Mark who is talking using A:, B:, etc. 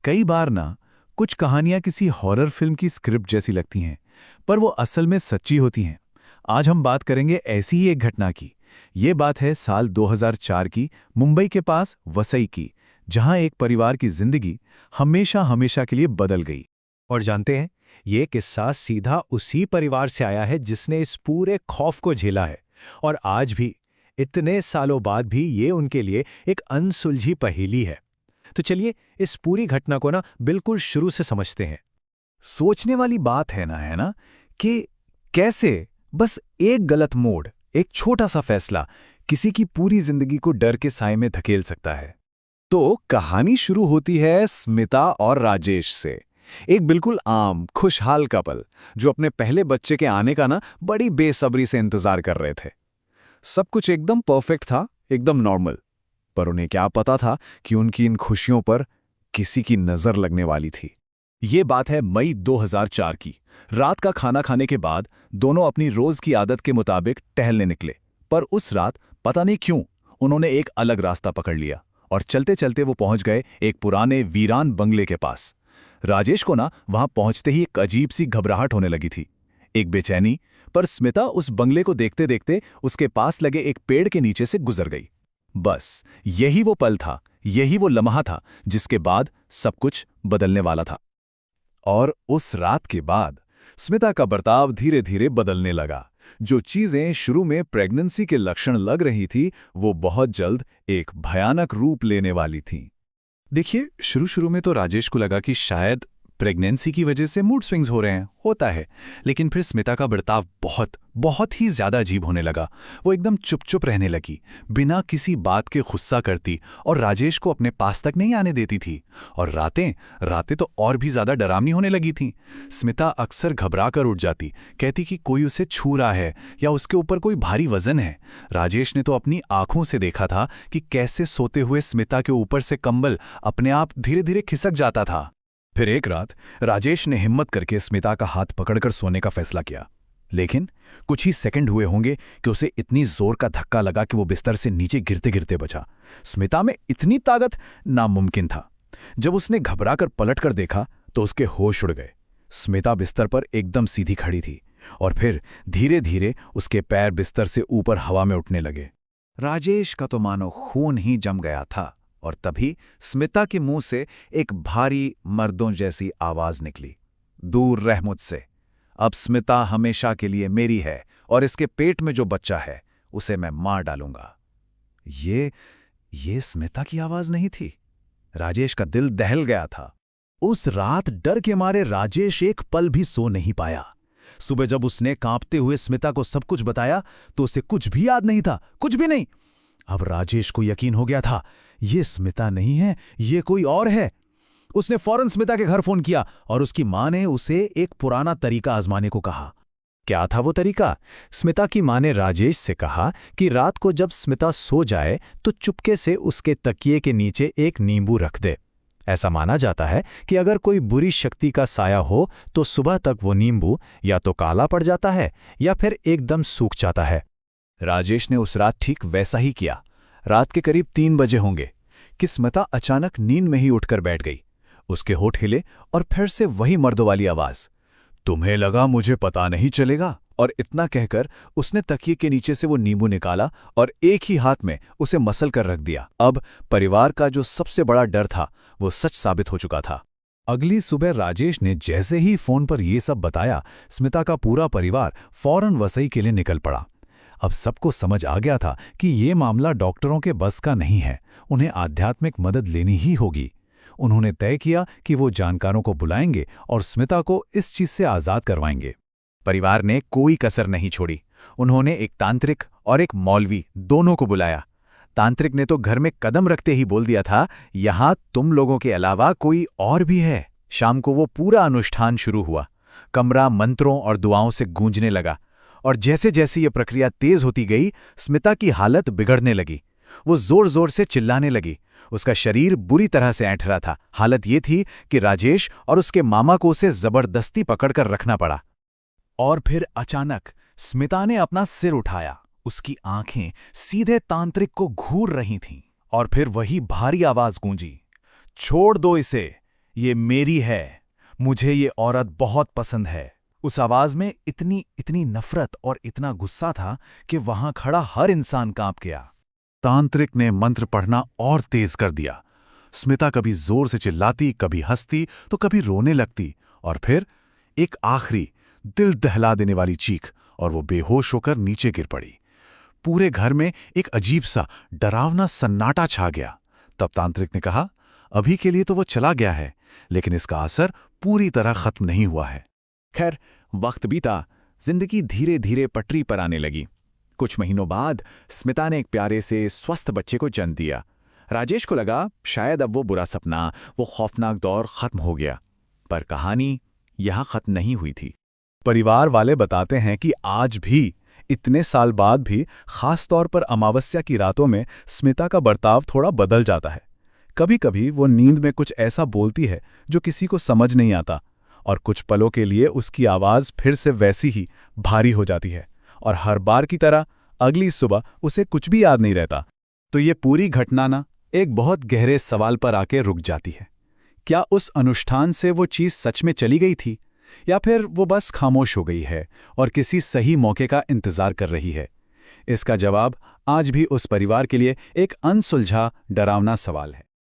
A: कई बार ना कुछ कहानियां किसी हॉरर फिल्म की स्क्रिप्ट जैसी लगती हैं, पर वो असल में सच्ची होती हैं। आज हम बात करेंगे ऐसी ही एक घटना की। ये बात है साल 2004 की, मुंबई के पास वसई की, जहां एक परिवार की जिंदगी हमेशा हमेशा के लिए बदल गई।
B: और जानते हैं, ये किस्सा सीधा उसी परिवार से आया है जिसने इस पूरे खौफ को झेला है। और आज भी, इतने सालों बाद भी, ये उनके लिए एक अनसुलझी पहेली है। तो चलिए इस पूरी घटना को ना बिल्कुल शुरू से समझते हैं।
A: सोचने वाली बात है ना कि कैसे बस एक गलत मोड़, एक छोटा सा फैसला किसी की पूरी जिंदगी को डर के साए में धकेल सकता है। तो कहानी शुरू होती है स्मिता और राजेश से। एक बिल्कुल आम, खुशहाल कपल जो अपने पहले बच्चे के आने का ना बड़ी बेसब्री से इंतजार कर रहे थे। सब कुछ एकदम परफेक्ट था, एकदम नॉर्मल। पर उन्हें क्या पता था कि उनकी इन खुशियों पर किसी की नजर लगने वाली थी। ये बात है मई 2004 की। रात का खाना खाने के बाद दोनों अपनी रोज की आदत के मुताबिक टहलने निकले। पर उस रात पता नहीं क्यों उन्होंने एक अलग रास्ता पकड़ लिया और चलते चलते वो पहुंच गए एक पुराने वीरान बंगले के पास। राजेश को ना वहां पहुंचते ही एक अजीब सी घबराहट होने लगी थी, एक बेचैनी। पर स्मिता उस बंगले को देखते देखते उसके पास लगे एक पेड़ के नीचे से गुजर गई। बस यही वो पल था, यही वो लम्हा था जिसके बाद सब कुछ बदलने वाला था। और उस रात के बाद स्मिता का बर्ताव धीरे धीरे बदलने लगा। जो चीजें शुरू में प्रेगनेंसी के लक्षण लग रही थी, वो बहुत जल्द एक भयानक रूप लेने वाली थीं। देखिए, शुरू शुरू में तो राजेश को लगा कि शायद प्रेगनेंसी की वजह से मूड स्विंग्स हो रहे हैं, होता है। लेकिन फिर स्मिता का बर्ताव बहुत ही ज्यादा अजीब होने लगा। वो एकदम चुप चुप रहने लगी, बिना किसी बात के गुस्सा करती और राजेश को अपने पास तक नहीं आने देती थी। और रातें रातें तो और भी ज्यादा डरावनी होने लगी थीं। स्मिता अक्सर घबरा कर उठ जाती, कहती कि कोई उसे छू रहा है या उसके ऊपर कोई भारी वजन है। राजेश ने तो अपनी आंखों से देखा था कि कैसे सोते हुए स्मिता के ऊपर से कंबल अपने आप धीरे धीरे खिसक जाता था। फिर एक रात राजेश ने हिम्मत करके स्मिता का हाथ पकड़कर सोने का फैसला किया। लेकिन कुछ ही सेकंड हुए होंगे कि उसे इतनी जोर का धक्का लगा कि वो बिस्तर से नीचे गिरते गिरते बचा। स्मिता में इतनी ताकत नामुमकिन था। जब उसने घबराकर पलटकर देखा तो उसके होश उड़ गए। स्मिता बिस्तर पर एकदम सीधी खड़ी थी और फिर धीरे धीरे उसके पैर बिस्तर से ऊपर हवा में उठने लगे। राजेश का तो मानो खून ही जम गया था। और तभी स्मिता के मुंह से एक भारी मर्दों जैसी आवाज निकली, दूर रह मुझसे, अब स्मिता हमेशा के लिए मेरी है और इसके पेट में जो बच्चा है उसे मैं मार डालूंगा। ये स्मिता की आवाज नहीं थी। राजेश का दिल दहल गया था। उस रात डर के मारे राजेश एक पल भी सो नहीं पाया। सुबह जब उसने कांपते हुए स्मिता को सब कुछ बताया तो उसे कुछ भी याद नहीं था, कुछ भी नहीं। अब राजेश को यकीन हो गया था, ये स्मिता नहीं है, ये कोई और है। उसने फौरन स्मिता के घर फोन किया और उसकी मां ने उसे एक पुराना तरीका आजमाने को कहा। क्या था वो तरीका? स्मिता की मां ने राजेश से कहा कि रात को जब स्मिता सो जाए तो चुपके से उसके तकिए के नीचे एक नींबू रख दे। ऐसा माना जाता है कि अगर कोई बुरी शक्ति का साया हो तो सुबह तक वो नींबू या तो काला पड़ जाता है या फिर एकदम सूख जाता है। राजेश ने उस रात ठीक वैसा ही किया। रात के करीब 3 बजे होंगे कि स्मिता अचानक नींद में ही उठकर बैठ गई। उसके होठ हिले और फिर से वही मर्दों वाली आवाज, तुम्हें लगा मुझे पता नहीं चलेगा। और इतना कहकर उसने तकिए के नीचे से वो नींबू निकाला और एक ही हाथ में उसे मसल कर रख दिया। अब परिवार का जो सबसे बड़ा डर था वो सच साबित हो चुका था। अगली सुबह राजेश ने जैसे ही फोन पर यह सब बताया, स्मिता का पूरा परिवार फौरन वसई के लिए निकल पड़ा। अब सबको समझ आ गया था कि ये मामला डॉक्टरों के बस का नहीं है, उन्हें आध्यात्मिक मदद लेनी ही होगी। उन्होंने तय किया कि वो जानकारों को बुलाएंगे और स्मिता को इस चीज से आजाद करवाएंगे। परिवार ने कोई कसर नहीं छोड़ी। उन्होंने एक तांत्रिक और एक मौलवी दोनों को बुलाया। तांत्रिक ने तो घर में कदम रखते ही बोल दिया था, यहां तुम लोगों के अलावा कोई और भी है। शाम को वो पूरा अनुष्ठान शुरू हुआ। कमरा मंत्रों और दुआओं से गूंजने लगा और जैसे जैसे ये प्रक्रिया तेज होती गई, स्मिता की हालत बिगड़ने लगी। वो जोर जोर से चिल्लाने लगी। उसका शरीर बुरी तरह से ऐंठ रहा था। हालत ये थी कि राजेश और उसके मामा को उसे जबरदस्ती पकड़कर रखना पड़ा। और फिर अचानक स्मिता ने अपना सिर उठाया। उसकी आंखें सीधे तांत्रिक को घूर रही थीं। और फिर वही भारी आवाज गूंजी, छोड़ दो इसे, ये मेरी है, मुझे ये औरत बहुत पसंद है। उस आवाज में इतनी इतनी नफरत और इतना गुस्सा था कि वहां खड़ा हर इंसान कांप गया। तांत्रिक ने मंत्र पढ़ना और तेज कर दिया। स्मिता कभी जोर से चिल्लाती, कभी हंसती, तो कभी रोने लगती, और फिर एक आखिरी दिल दहला देने वाली चीख, और वो बेहोश होकर नीचे गिर पड़ी। पूरे घर में एक अजीब सा डरावना सन्नाटा छा गया। तब तांत्रिक ने कहा, अभी के लिए तो वो चला गया है, लेकिन इसका असर पूरी तरह खत्म नहीं हुआ है। खैर, वक्त बीता, जिंदगी धीरे धीरे पटरी पर आने लगी। कुछ महीनों बाद स्मिता ने एक प्यारे से स्वस्थ बच्चे को जन्म दिया। राजेश को लगा शायद अब वो बुरा सपना, वो खौफनाक दौर खत्म हो गया। पर कहानी यहां खत्म नहीं हुई थी। परिवार वाले बताते हैं कि आज भी, इतने साल बाद भी, खास तौर पर अमावस्या की रातों में स्मिता का बर्ताव थोड़ा बदल जाता है। कभी कभी वो नींद में कुछ ऐसा बोलती है जो किसी को समझ नहीं आता, और कुछ पलों के लिए उसकी आवाज फिर से वैसी ही भारी हो जाती है, और हर बार की तरह अगली सुबह उसे कुछ भी याद नहीं रहता। तो ये पूरी घटना ना एक बहुत गहरे सवाल पर आके रुक जाती है। क्या उस अनुष्ठान से वो चीज सच में चली गई थी, या फिर वो बस खामोश हो गई है और किसी सही मौके का इंतजार कर रही है? इसका जवाब आज भी उस परिवार के लिए एक अनसुलझा डरावना सवाल है।